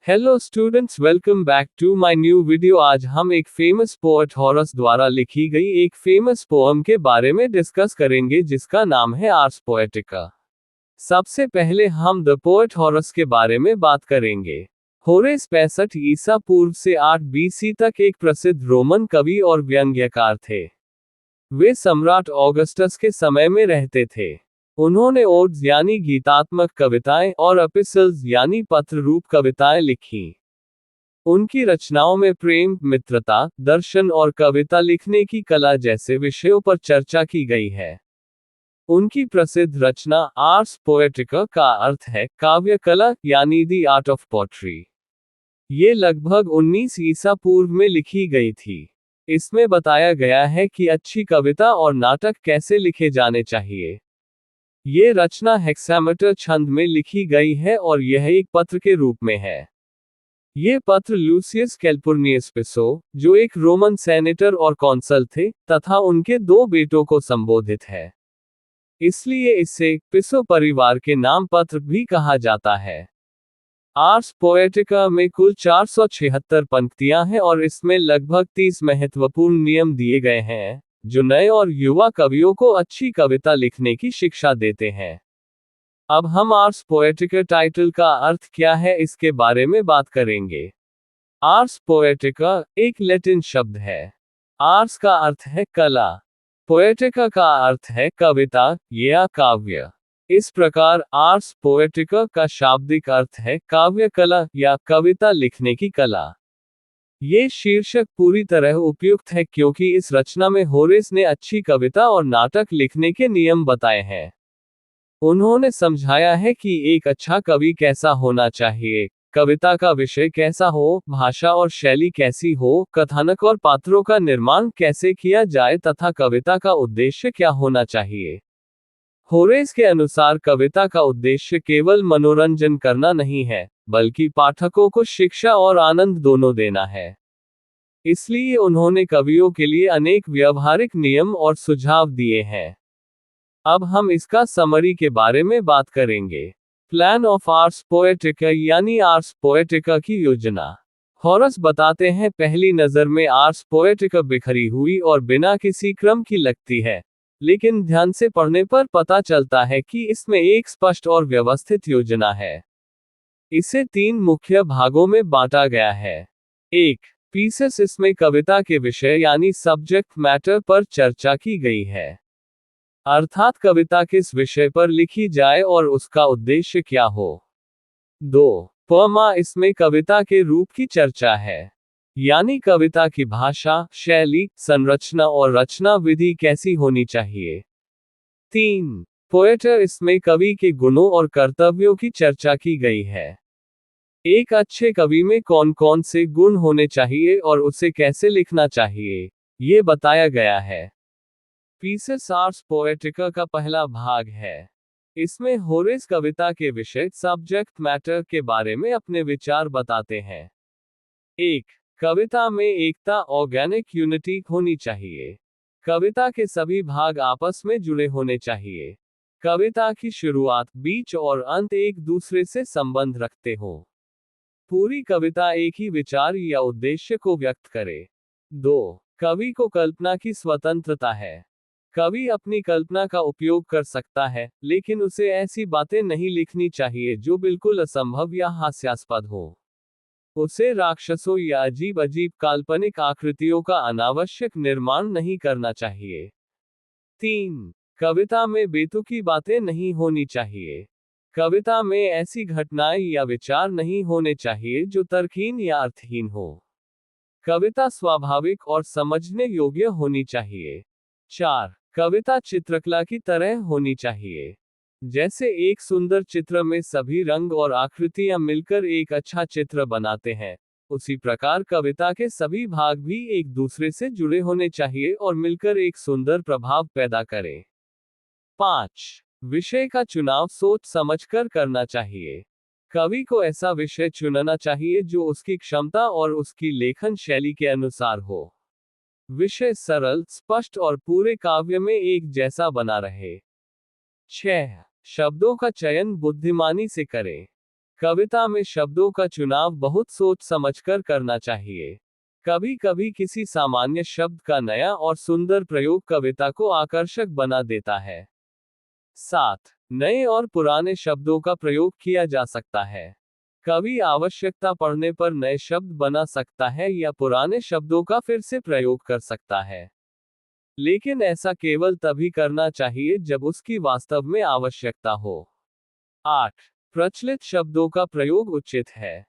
Hello students, welcome back to my new video. आज हम एक फेमस पोएट हॉरस द्वारा लिखी गई एक फेमस पोएम के बारे में डिस्कस करेंगे जिसका नाम है आर्स पोएटिका। सबसे पहले हम द पोएट हॉरस के बारे में बात करेंगे। होरेस 65 ईसा पूर्व से 8 बीसी तक एक प्रसिद्ध रोमन कवि और व्यंग्यकार थे। वे सम्राट ऑगस्टस के समय में रहते थे। उन्होंने ओड्स यानी गीतात्मक कविताएं और एपिसल्स यानी पत्र रूप कविताएं लिखी। उनकी रचनाओं में प्रेम, मित्रता, दर्शन और कविता लिखने की कला जैसे विषयों पर चर्चा की गई है। उनकी प्रसिद्ध रचना आर्स पोएटिका का अर्थ है काव्य कला यानी द आर्ट ऑफ पोट्री। ये लगभग 19 ईसा पूर्व में लिखी गई थी। इसमें बताया गया है कि अच्छी कविता और नाटक कैसे लिखे जाने चाहिए। ये रचना हेक्सामेटर छंद में लिखी गई है और यह एक पत्र के रूप में है। ये पत्र लूसियस कैल्पुर्नियस पिसो, जो एक रोमन सेनेटर और कॉन्सल थे, तथा उनके 2 बेटों को संबोधित है। इसलिए इसे पिसो परिवार के नाम पत्र भी कहा जाता है। आर्स पोएटिका में कुल 476 पंक्तियां हैं और इसमें लगभग 30 महत्वपूर्ण नियम दिए गए हैं जो नए और युवा कवियों को अच्छी कविता लिखने की शिक्षा देते हैं। अब हम आर्स पोएटिका टाइटल का अर्थ क्या है इसके बारे में बात करेंगे। आर्स पोएटिका एक लैटिन शब्द है। आर्स का अर्थ है कला, पोएटिका का अर्थ है कविता या काव्य। इस प्रकार आर्स पोएटिका का शाब्दिक अर्थ है काव्य कला या कविता लिखने की कला। ये शीर्षक पूरी तरह उपयुक्त है क्योंकि इस रचना में होरेस ने अच्छी कविता और नाटक लिखने के नियम बताए हैं। उन्होंने समझाया है कि एक अच्छा कवि कैसा होना चाहिए, कविता का विषय कैसा हो, भाषा और शैली कैसी हो, कथानक और पात्रों का निर्माण कैसे किया जाए तथा कविता का उद्देश्य क्या होना चाहिए। होरेस के अनुसार कविता का उद्देश्य केवल मनोरंजन करना नहीं है, बल्कि पाठकों को शिक्षा और आनंद दोनों देना है। इसलिए उन्होंने कवियों के लिए अनेक व्यावहारिक नियम और सुझाव दिए हैं। अब हम इसका समरी के बारे में बात करेंगे। प्लान ऑफ आर्स पोएटिका यानी आर्स पोएटिका की योजना। हॉरस बताते हैं पहली नज़र में आर्स पोएटिका बिखरी हुई और बिना किसी क्रम की लगती है, लेकिन ध्यान से पढ़ने पर पता चलता है कि इसमें एक स्पष्ट और व्यवस्थित योजना है। इसे 3 मुख्य भागों में बांटा गया है। 1. पीसेस, इसमें कविता के विषय यानी सब्जेक्ट मैटर पर चर्चा की गई है, अर्थात कविता किस विषय पर लिखी जाए और उसका उद्देश्य क्या हो। 2. पमा, इसमें कविता के रूप की चर्चा है, यानी कविता की भाषा, शैली, संरचना और रचना विधि कैसी होनी चाहिए। 3. पोएटर, इसमें कवि के गुणों और कर्तव्यों की चर्चा की गई है। एक अच्छे कवि में कौन कौन से गुण होने चाहिए और उसे कैसे लिखना चाहिए, ये बताया गया है। पीसेस आर्स पोएटिका का पहला भाग है। इसमें होरेस कविता के विषय सब्जेक्ट मैटर के बारे में अपने विचार बताते हैं। 1. कविता में एकता, ऑर्गेनिक यूनिटी होनी चाहिए। कविता के सभी भाग आपस में जुड़े होने चाहिए। कविता की शुरुआत, बीच और अंत एक दूसरे से संबंध रखते हो। पूरी कविता एक ही विचार या उद्देश्य को व्यक्त करे। 2. कवि को कल्पना की स्वतंत्रता है। कवि अपनी कल्पना का उपयोग कर सकता है, लेकिन उसे ऐसी बातें नहीं लिखनी चाहिए जो बिल्कुल असंभव या हास्यास्पद हो। उसे राक्षसों या अजीब अजीब काल्पनिक आकृतियों का अनावश्यक निर्माण नहीं करना चाहिए। 3. कविता में बेतुकी बातें नहीं होनी चाहिए। कविता में ऐसी घटनाएं या विचार नहीं होने चाहिए जो तर्कहीन या अर्थहीन हो। कविता स्वाभाविक और समझने योग्य होनी चाहिए। 4. कविता चित्रकला की तरह होनी चाहिए। जैसे एक सुंदर चित्र में सभी रंग और आकृतियां मिलकर एक अच्छा चित्र बनाते हैं, उसी प्रकार कविता के सभी भाग भी एक दूसरे से जुड़े होने चाहिए और मिलकर एक सुंदर प्रभाव पैदा करें। 5. विषय का चुनाव सोच समझकर करना चाहिए। कवि को ऐसा विषय चुनना चाहिए जो उसकी क्षमता और उसकी लेखन शैली के अनुसार हो। विषय सरल, स्पष्ट और पूरे काव्य में एक जैसा बना रहे। 6. शब्दों का चयन बुद्धिमानी से करें। कविता में शब्दों का चुनाव बहुत सोच समझकर करना चाहिए। कभी कभी किसी सामान्य शब्द का नया और सुंदर प्रयोग कविता को आकर्षक बना देता है। 7. नए और पुराने शब्दों का प्रयोग किया जा सकता है। कवि आवश्यकता पड़ने पर नए शब्द बना सकता है या पुराने शब्दों का फिर से प्रयोग कर सकता है, लेकिन ऐसा केवल तभी करना चाहिए जब उसकी वास्तव में आवश्यकता हो। 8. प्रचलित शब्दों का प्रयोग उचित है।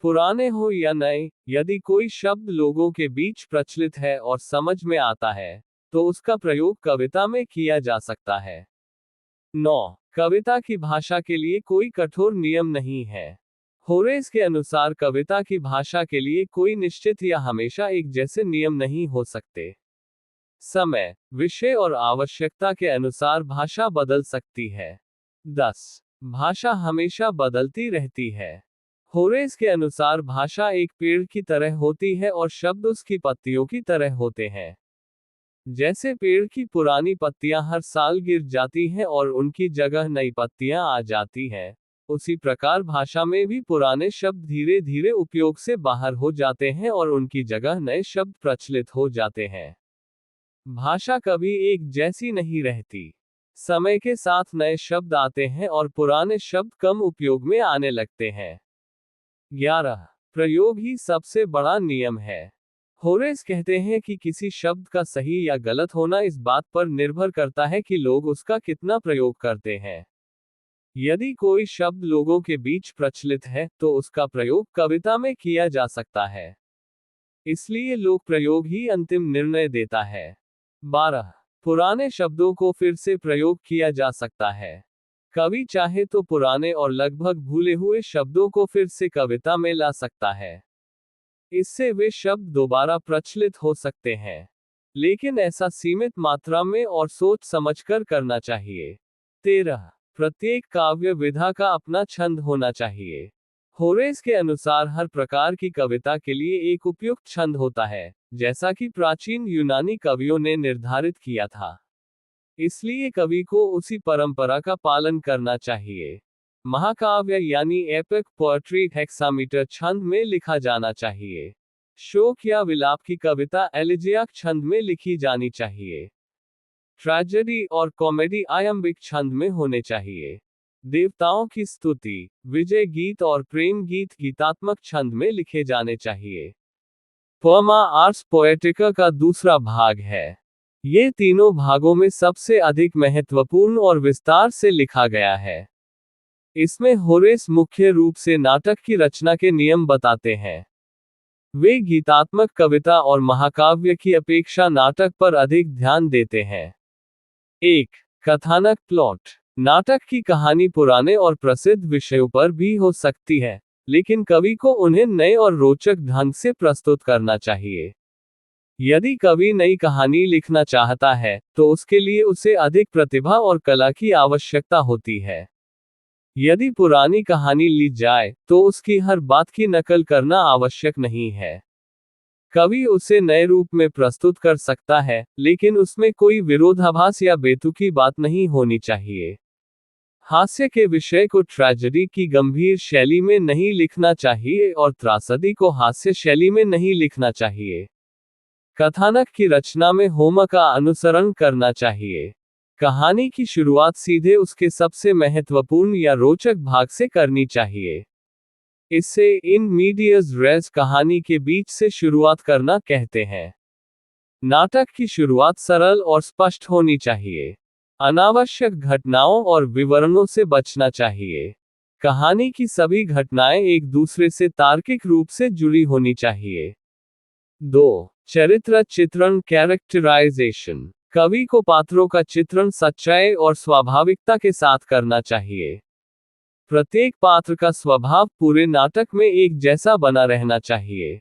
पुराने हो या नए, यदि कोई शब्द लोगों के बीच प्रचलित है और समझ में आता है, तो उसका प्रयोग कविता में किया जा सकता है। 9. कविता की भाषा के लिए कोई कठोर नियम नहीं है। होरेस के अनुसार कविता की भाषा के लिए कोई निश्चित या हमेशा एक जैसे नियम नहीं हो सकते। समय, विषय और आवश्यकता के अनुसार भाषा बदल सकती है। 10. भाषा हमेशा बदलती रहती है। होरेस के अनुसार भाषा एक पेड़ की तरह होती है और शब्द उसकी पत्तियों की तरह होते हैं। जैसे पेड़ की पुरानी पत्तियां हर साल गिर जाती हैं और उनकी जगह नई पत्तियां आ जाती हैं, उसी प्रकार भाषा में भी पुराने शब्द धीरे धीरे उपयोग से बाहर हो जाते हैं और उनकी जगह नए शब्द प्रचलित हो जाते हैं। भाषा कभी एक जैसी नहीं रहती। समय के साथ नए शब्द आते हैं और पुराने शब्द कम उपयोग में आने लगते हैं। 11. प्रयोग ही सबसे बड़ा नियम है। होरेस कहते हैं कि किसी शब्द का सही या गलत होना इस बात पर निर्भर करता है कि लोग उसका कितना प्रयोग करते हैं। यदि कोई शब्द लोगों के बीच प्रचलित है, तो उसका प्रयोग कविता में किया जा सकता है। इसलिए लोक प्रयोग ही अंतिम निर्णय देता है। 12. पुराने शब्दों को फिर से प्रयोग किया जा सकता है। कवि चाहे तो पुराने और लगभग भूले हुए शब्दों को फिर से कविता में ला सकता है। इससे वे शब्द दोबारा प्रचलित हो सकते हैं, लेकिन ऐसा सीमित मात्रा में और सोच समझकर करना चाहिए। 13. प्रत्येक काव्य विधा का अपना छंद होना चाहिए। होरेस के अनुसार हर प्रकार की कविता के लिए एक उपयुक्त छंद होता है, जैसा कि प्राचीन यूनानी कवियों ने निर्धारित किया था। इसलिए कवि को उसी परंपरा का पालन करना चाहिए। महाकाव्य यानी एपिक पोएट्री हेक्सामीटर छंद में लिखा जाना चाहिए। शोक या विलाप की कविता एलिजियाक छंद में लिखी जानी चाहिए। ट्रेजेडी और कॉमेडी आयम्बिक छंद में होने चाहिए। देवताओं की स्तुति, विजय गीत और प्रेम गीत गीतात्मक छंद में लिखे जाने चाहिए। पोएमा आर्स पोएटिका का दूसरा भाग है। ये तीनों भागों में सबसे अधिक महत्वपूर्ण और विस्तार से लिखा गया है। इसमें होरेस मुख्य रूप से नाटक की रचना के नियम बताते हैं। वे गीतात्मक कविता और महाकाव्य की अपेक्षा नाटक पर अधिक ध्यान देते हैं। 1. कथानक प्लॉट। नाटक की कहानी पुराने और प्रसिद्ध विषयों पर भी हो सकती है, लेकिन कवि को उन्हें नए और रोचक ढंग से प्रस्तुत करना चाहिए। यदि कवि नई कहानी लिखना चाहता है, तो उसके लिए उसे अधिक प्रतिभा और कला की आवश्यकता होती है। यदि पुरानी कहानी ली जाए, तो उसकी हर बात की नकल करना आवश्यक नहीं है। कवि उसे नए रूप में प्रस्तुत कर सकता है, लेकिन उसमें कोई विरोधाभास या बेतुकी बात नहीं होनी चाहिए। हास्य के विषय को ट्रेजेडी की गंभीर शैली में नहीं लिखना चाहिए और त्रासदी को हास्य शैली में नहीं लिखना चाहिए। कथानक की रचना में होमर का अनुसरण करना चाहिए। कहानी की शुरुआत सीधे उसके सबसे महत्वपूर्ण या रोचक भाग से करनी चाहिए। इससे इन मीडियस रेस कहानी के बीच से शुरुआत करना कहते हैं। नाटक की शुरुआत सरल और स्पष्ट होनी चाहिए। अनावश्यक घटनाओं और विवरणों से बचना चाहिए। कहानी की सभी घटनाएं एक दूसरे से तार्किक रूप से जुड़ी होनी चाहिए। 2. चरित्र चित्रण कैरेक्टराइजेशन। कवि को पात्रों का चित्रण सच्चाई और स्वाभाविकता के साथ करना चाहिए। प्रत्येक पात्र का स्वभाव पूरे नाटक में एक जैसा बना रहना चाहिए।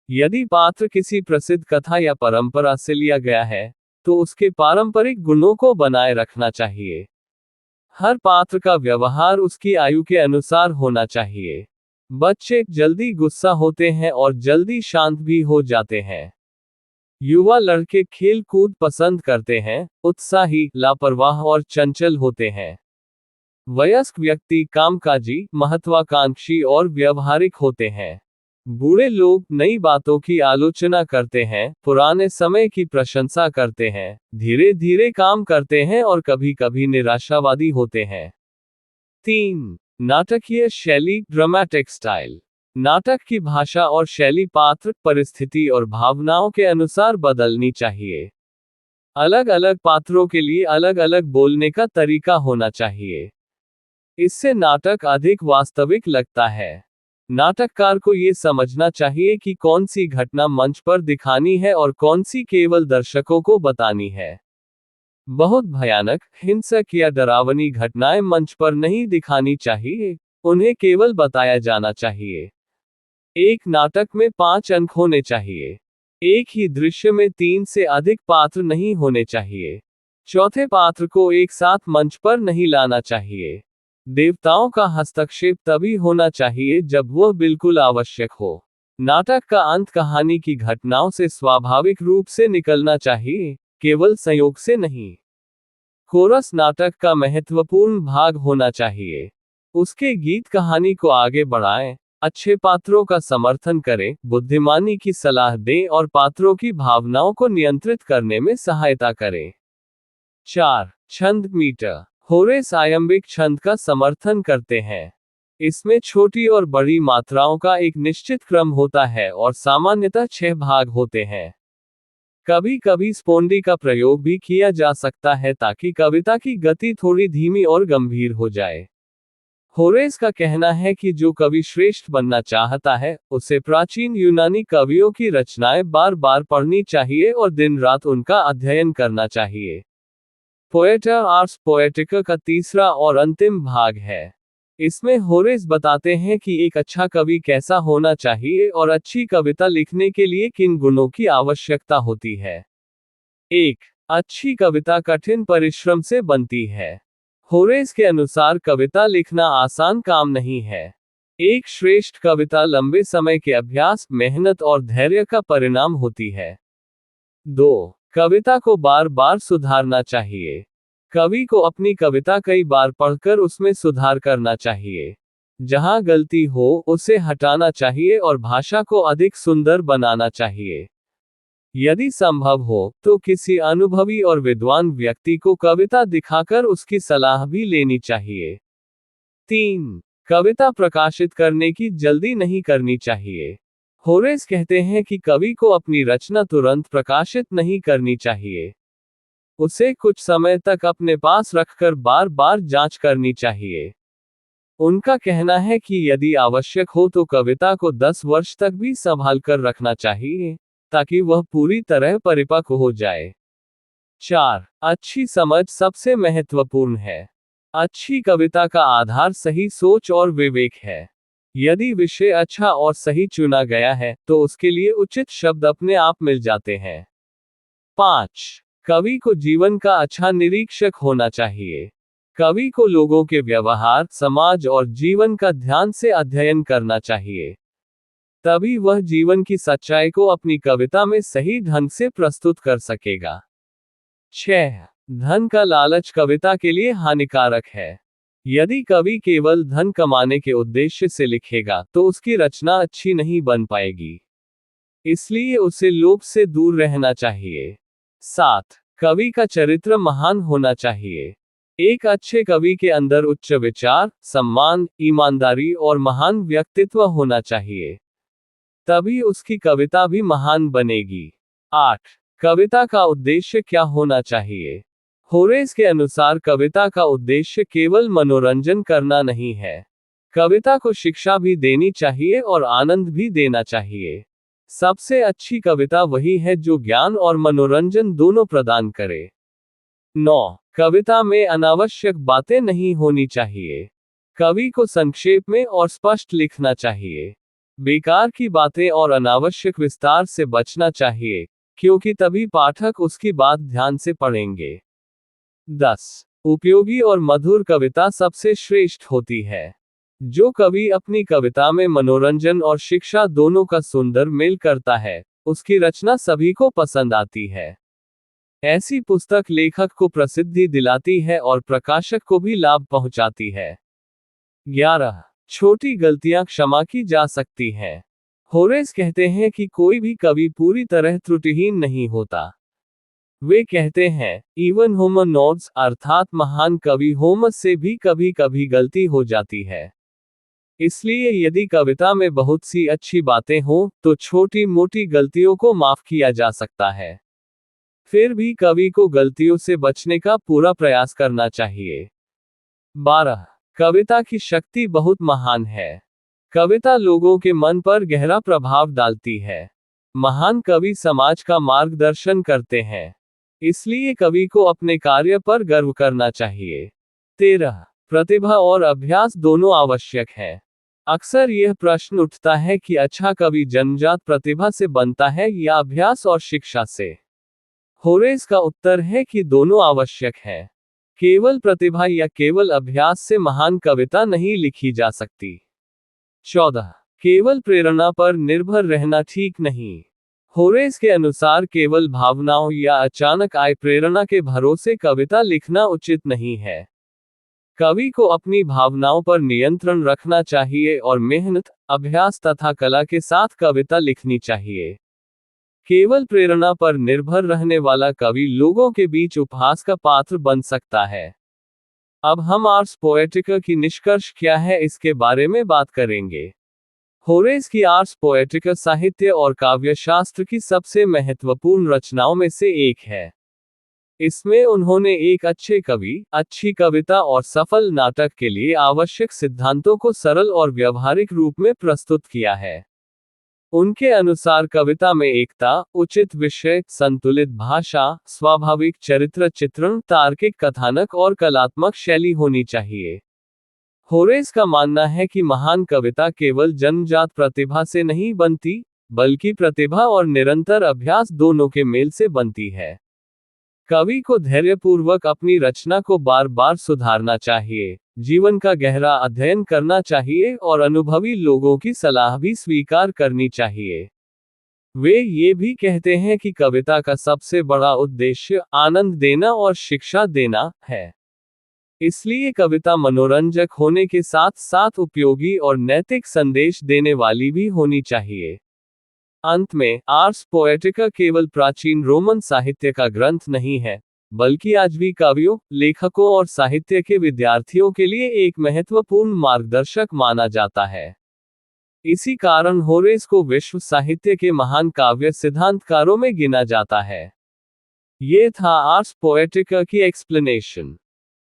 यदि पात्र किसी प्रसिद्ध कथा या परंपरा से लिया गया है, तो उसके पारंपरिक गुणों को बनाए रखना चाहिए। हर पात्र का व्यवहार उसकी आयु के अनुसार होना चाहिए। बच्चे जल्दी गुस्सा होते हैं और जल्दी शांत भी हो जाते हैं। युवा लड़के खेल कूद पसंद करते हैं, उत्साही, लापरवाह और चंचल होते हैं। वयस्क व्यक्ति कामकाजी, महत्वाकांक्षी और व्यवहारिक होते हैं। बूढ़े लोग नई बातों की आलोचना करते हैं, पुराने समय की प्रशंसा करते हैं, धीरे धीरे काम करते हैं और कभी कभी निराशावादी होते हैं। 3. नाटकीय शैली, ड्रामेटिक स्टाइल। नाटक की भाषा और शैली पात्र, परिस्थिति और भावनाओं के अनुसार बदलनी चाहिए। अलग अलग पात्रों के लिए अलग अलग बोलने का तरीका होना चाहिए। इससे नाटक अधिक वास्तविक लगता है। नाटककार को ये समझना चाहिए कि कौन सी घटना मंच पर दिखानी है और कौन सी केवल दर्शकों को बतानी है। बहुत भयानक, हिंसक या डरावनी घटनाएं मंच पर नहीं दिखानी चाहिए, उन्हें केवल बताया जाना चाहिए। एक नाटक में 5 अंक होने चाहिए। एक ही दृश्य में 3 से अधिक पात्र नहीं होने चाहिए। चौथे पात्र को एक साथ मंच पर नहीं लाना चाहिए। देवताओं का हस्तक्षेप तभी होना चाहिए जब वह बिल्कुल आवश्यक हो। नाटक का अंत कहानी की घटनाओं से स्वाभाविक रूप से निकलना चाहिए, केवल संयोग से नहीं। कोरस नाटक का महत्वपूर्ण भाग होना चाहिए। उसके गीत कहानी को आगे बढ़ाएं, अच्छे पात्रों का समर्थन करें, बुद्धिमानी की सलाह दें और पात्रों की भावनाओं को नियंत्रित करने में सहायता करें। 4. छंद मीटर। होरेस आयम्बिक छंद का समर्थन करते हैं। इसमें छोटी और बड़ी मात्राओं का एक निश्चित क्रम होता है और सामान्यतः 6 भाग होते हैं। कभी कभी स्पोंडी का प्रयोग भी किया जा सकता है ताकि कविता की गति थोड़ी धीमी और गंभीर हो जाए। होरेस का कहना है कि जो कवि श्रेष्ठ बनना चाहता है, उसे प्राचीन यूनानी कवियों की रचनाएं बार बार पढ़नी चाहिए और दिन रात उनका अध्ययन करना चाहिए। पोएटा आर्स पोएटिका का तीसरा और अंतिम भाग है। इसमें होरेस बताते हैं कि एक अच्छा कवि कैसा होना चाहिए और अच्छी कविता लिखने के लिए किन गुणों की आवश्यकता होती है। 1. अच्छी कविता कठिन परिश्रम से बनती है। होरेस के अनुसार कविता लिखना आसान काम नहीं है। एक श्रेष्ठ कविता लंबे समय के अभ्यास, मेहनत और धैर्य का परिणाम होती है। 2. कविता को बार बार सुधारना चाहिए। कवि को अपनी कविता कई बार पढ़कर उसमें सुधार करना चाहिए। जहां गलती हो, उसे हटाना चाहिए और भाषा को अधिक सुंदर बनाना चाहिए। यदि संभव हो, तो किसी अनुभवी और विद्वान व्यक्ति को कविता दिखाकर उसकी सलाह भी लेनी चाहिए। 3. कविता प्रकाशित करने की जल्दी नहीं करनी चाहिए। होरेस कहते हैं कि कवि को अपनी रचना तुरंत प्रकाशित नहीं करनी चाहिए। उसे कुछ समय तक अपने पास रखकर बार बार जांच करनी चाहिए। उनका कहना है कि यदि आवश्यक हो तो कविता को 10 वर्ष तक भी संभाल कर रखना चाहिए, ताकि वह पूरी तरह परिपक्व हो जाए। 4. अच्छी समझ सबसे महत्वपूर्ण है। अच्छी कविता का आधार सही सोच और विवेक है। यदि विषय अच्छा और सही चुना गया है, तो उसके लिए उचित शब्द अपने आप मिल जाते हैं। 5. कवि को जीवन का अच्छा निरीक्षक होना चाहिए। कवि को लोगों के व्यवहार, समाज और जीवन का ध्यान से अध्ययन करना चाहिए। तभी वह जीवन की सच्चाई को अपनी कविता में सही ढंग से प्रस्तुत कर सकेगा। 6. धन का लालच कविता के लिए हानिकारक है। यदि कवि केवल धन कमाने के उद्देश्य से लिखेगा, तो उसकी रचना अच्छी नहीं बन पाएगी। इसलिए उसे लोभ से दूर रहना चाहिए। 7. कवि का चरित्र महान होना चाहिए। एक अच्छे कवि के अंदर उच्च विचार, सम्मान, ईमानदारी और महान व्यक्तित्व होना चाहिए। तभी उसकी कविता भी महान बनेगी। 8. कविता का उद्देश्य क्या होना चाहिए। होरेस के अनुसार कविता का उद्देश्य केवल मनोरंजन करना नहीं है। कविता को शिक्षा भी देनी चाहिए और आनंद भी देना चाहिए। सबसे अच्छी कविता वही है जो ज्ञान और मनोरंजन दोनों प्रदान करे। 9. कविता में अनावश्यक बातें नहीं होनी चाहिए। कवि को संक्षेप में और स्पष्ट लिखना चाहिए। बेकार की बातें और अनावश्यक विस्तार से बचना चाहिए, क्योंकि तभी पाठक उसकी बात ध्यान से पढ़ेंगे। 10. उपयोगी और मधुर कविता सबसे श्रेष्ठ होती है। जो कवि अपनी कविता में मनोरंजन और शिक्षा दोनों का सुंदर मेल करता है, उसकी रचना सभी को पसंद आती है। ऐसी पुस्तक लेखक को प्रसिद्धि दिलाती है और प्रकाशक को भी लाभ पहुंचाती है। 11. छोटी गलतियां क्षमा की जा सकती हैं। होरेस कहते हैं कि कोई भी कवि पूरी तरह त्रुटिहीन नहीं होता। वे कहते हैं, इवन होमर नोट्स अर्थात महान कवि होमर से भी कभी कभी गलती हो जाती है। इसलिए यदि कविता में बहुत सी अच्छी बातें हों, तो छोटी मोटी गलतियों को माफ किया जा सकता है। फिर भी कवि को गलतियों से बचने का पूरा प्रयास करना चाहिए। 12. कविता की शक्ति बहुत महान है। कविता लोगों के मन पर गहरा प्रभाव डालती है। महान कवि समाज का मार्गदर्शन करते हैं। इसलिए कवि को अपने कार्य पर गर्व करना चाहिए। 13. प्रतिभा और अभ्यास दोनों आवश्यक है। अक्सर यह प्रश्न उठता है कि अच्छा कवि जन्मजात प्रतिभा से बनता है या अभ्यास और शिक्षा से। होरेस का उत्तर है कि दोनों आवश्यक है। केवल प्रतिभा या केवल अभ्यास से महान कविता नहीं लिखी जा सकती। 14. केवल प्रेरणा पर निर्भर रहना ठीक नहीं। होरेस के अनुसार केवल भावनाओं या अचानक आए प्रेरणा के भरोसे कविता लिखना उचित नहीं है। कवि को अपनी भावनाओं पर नियंत्रण रखना चाहिए और मेहनत, अभ्यास तथा कला के साथ कविता लिखनी चाहिए। केवल प्रेरणा पर निर्भर रहने वाला कवि लोगों के बीच उपहास का पात्र बन सकता है। अब हम आर्स पोएटिका की निष्कर्ष क्या है इसके बारे में बात करेंगे। होरेस की आर्स पोएटिका साहित्य और काव्यशास्त्र की सबसे महत्वपूर्ण रचनाओं में से एक है। इसमें उन्होंने एक अच्छे कवि, अच्छी कविता और सफल नाटक के लिए आवश्यक सिद्धांतों को सरल और व्यवहारिक रूप में प्रस्तुत किया है। उनके अनुसार कविता में एकता, उचित विषय, संतुलित भाषा, स्वाभाविक चरित्र चित्रण, तार्किक कथानक और कलात्मक शैली होनी चाहिए। होरेस का मानना है कि महान कविता केवल जन्मजात प्रतिभा से नहीं बनती, बल्कि प्रतिभा और निरंतर अभ्यास दोनों के मेल से बनती है। कवि को धैर्यपूर्वक अपनी रचना को बार बार सुधारना चाहिए, जीवन का गहरा अध्ययन करना चाहिए और अनुभवी लोगों की सलाह भी स्वीकार करनी चाहिए। वे ये भी कहते हैं कि कविता का सबसे बड़ा उद्देश्य आनंद देना और शिक्षा देना है। इसलिए कविता मनोरंजक होने के साथ साथ उपयोगी और नैतिक संदेश देने वाली भी होनी चाहिए। अंत में, आर्स पोएटिका केवल प्राचीन रोमन साहित्य का ग्रंथ नहीं है, बल्कि आज भी कवियों, लेखकों और साहित्य के विद्यार्थियों के लिए एक महत्वपूर्ण मार्गदर्शक माना जाता है। इसी कारण होरेस को विश्व साहित्य के महान काव्य सिद्धांतकारों में गिना जाता है। ये था आर्स पोएटिका की एक्सप्लेनेशन।